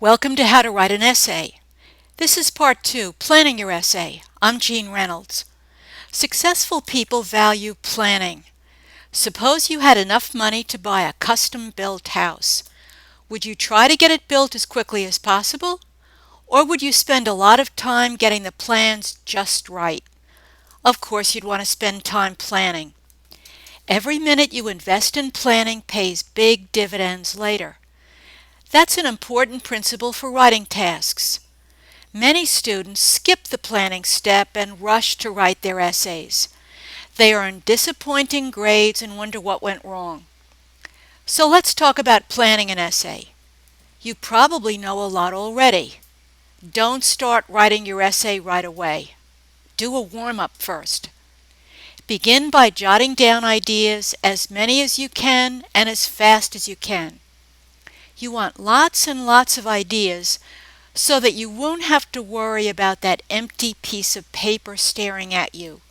Welcome to How to Write an Essay. This is Part 2, Planning Your Essay. I'm Jean Reynolds. Successful people value planning. Suppose you had enough money to buy a custom-built house. Would you try to get it built as quickly as possible? Or would you spend a lot of time getting the plans just right? Of course, you'd want to spend time planning. Every minute you invest in planning pays big dividends later. That's an important principle for writing tasks. Many students skip the planning step and rush to write their essays. They earn disappointing grades and wonder what went wrong. So let's talk about planning an essay. You probably know a lot already. Don't start writing your essay right away. Do a warm-up first. Begin by jotting down ideas, as many as you can and as fast as you can. You want lots and lots of ideas so that you won't have to worry about that empty piece of paper staring at you.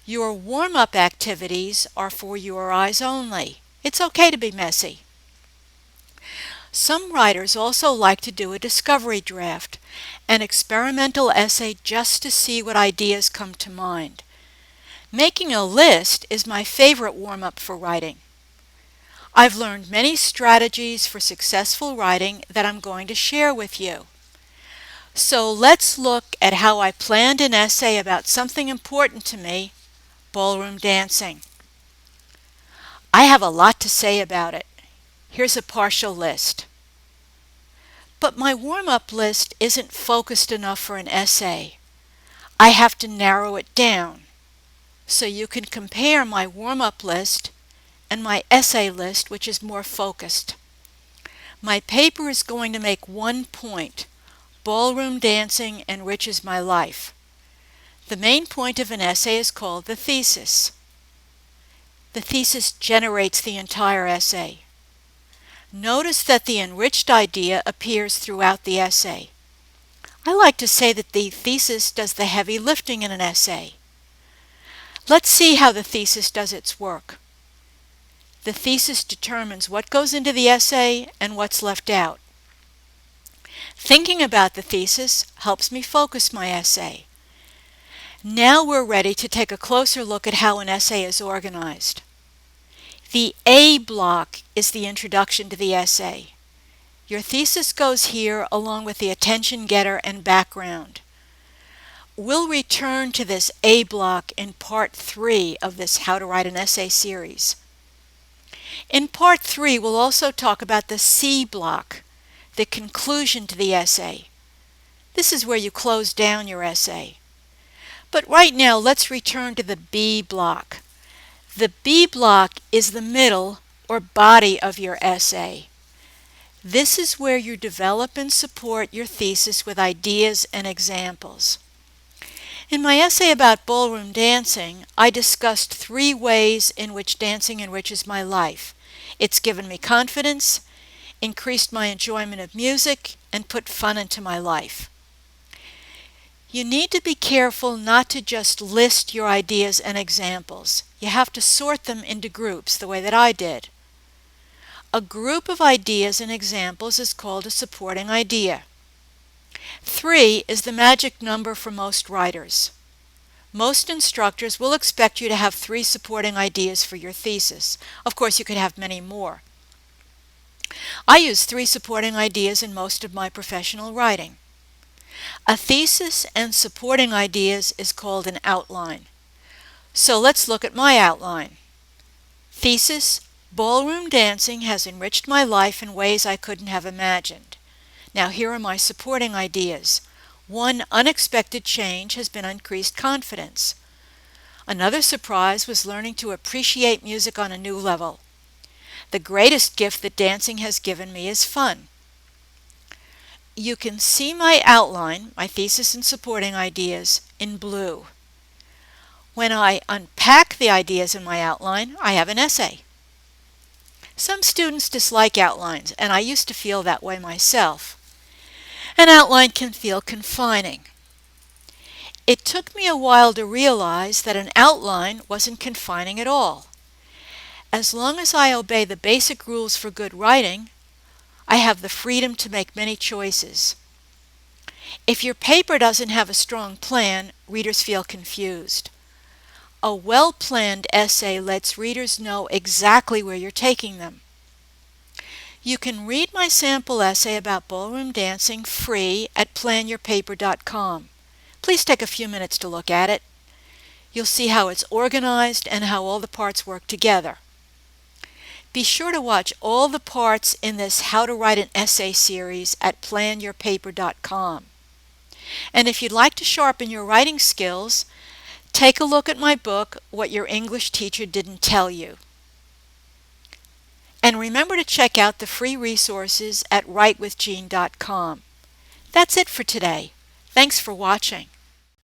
Your warm-up activities are for your eyes only. It's okay to be messy. Some writers also like to do a discovery draft, an experimental essay just to see what ideas come to mind. Making a list is my favorite warm-up for writing. I've learned many strategies for successful writing that I'm going to share with you. So let's look at how I planned an essay about something important to me, ballroom dancing. I have a lot to say about it. Here's a partial list. But my warm-up list isn't focused enough for an essay. I have to narrow it down. So you can compare my warm-up list and my essay list, which is more focused. My paper is going to make one point: ballroom dancing enriches my life. The main point of an essay is called the thesis. The thesis generates the entire essay. Notice that the enriched idea appears throughout the essay. I like to say that the thesis does the heavy lifting in an essay. Let's see how the thesis does its work. The thesis determines what goes into the essay and what's left out. Thinking about the thesis helps me focus my essay. Now we're ready to take a closer look at how an essay is organized. The A block is the introduction to the essay. Your thesis goes here along with the attention getter and background. We'll return to this A block in Part 3 of this How to Write an Essay series. In Part 3, we'll also talk about the C block, the conclusion to the essay. This is where you close down your essay. But right now, let's return to the B block. The B block is the middle or body of your essay. This is where you develop and support your thesis with ideas and examples. In my essay about ballroom dancing, I discussed 3 ways in which dancing enriches my life. It's given me confidence, increased my enjoyment of music, and put fun into my life. You need to be careful not to just list your ideas and examples. You have to sort them into groups the way that I did. A group of ideas and examples is called a supporting idea. 3 is the magic number for most writers. Most instructors will expect you to have 3 supporting ideas for your thesis. Of course, you could have many more. I use 3 supporting ideas in most of my professional writing. A thesis and supporting ideas is called an outline. So let's look at my outline. Thesis: ballroom dancing has enriched my life in ways I couldn't have imagined. Now here are my supporting ideas. 1 unexpected change has been increased confidence. Another surprise was learning to appreciate music on a new level. The greatest gift that dancing has given me is fun. You can see my outline, my thesis and supporting ideas, in blue. When I unpack the ideas in my outline, I have an essay. Some students dislike outlines, and I used to feel that way myself. An outline can feel confining. It took me a while to realize that an outline wasn't confining at all. As long as I obey the basic rules for good writing, I have the freedom to make many choices. If your paper doesn't have a strong plan, readers feel confused. A well-planned essay lets readers know exactly where you're taking them. You can read my sample essay about ballroom dancing free at planyourpaper.com. Please take a few minutes to look at it. You'll see how it's organized and how all the parts work together. Be sure to watch all the parts in this How to Write an Essay series at planyourpaper.com. And if you'd like to sharpen your writing skills, take a look at my book, What Your English Teacher Didn't Tell You. And remember to check out the free resources at writewithjean.com. That's it for today. Thanks for watching.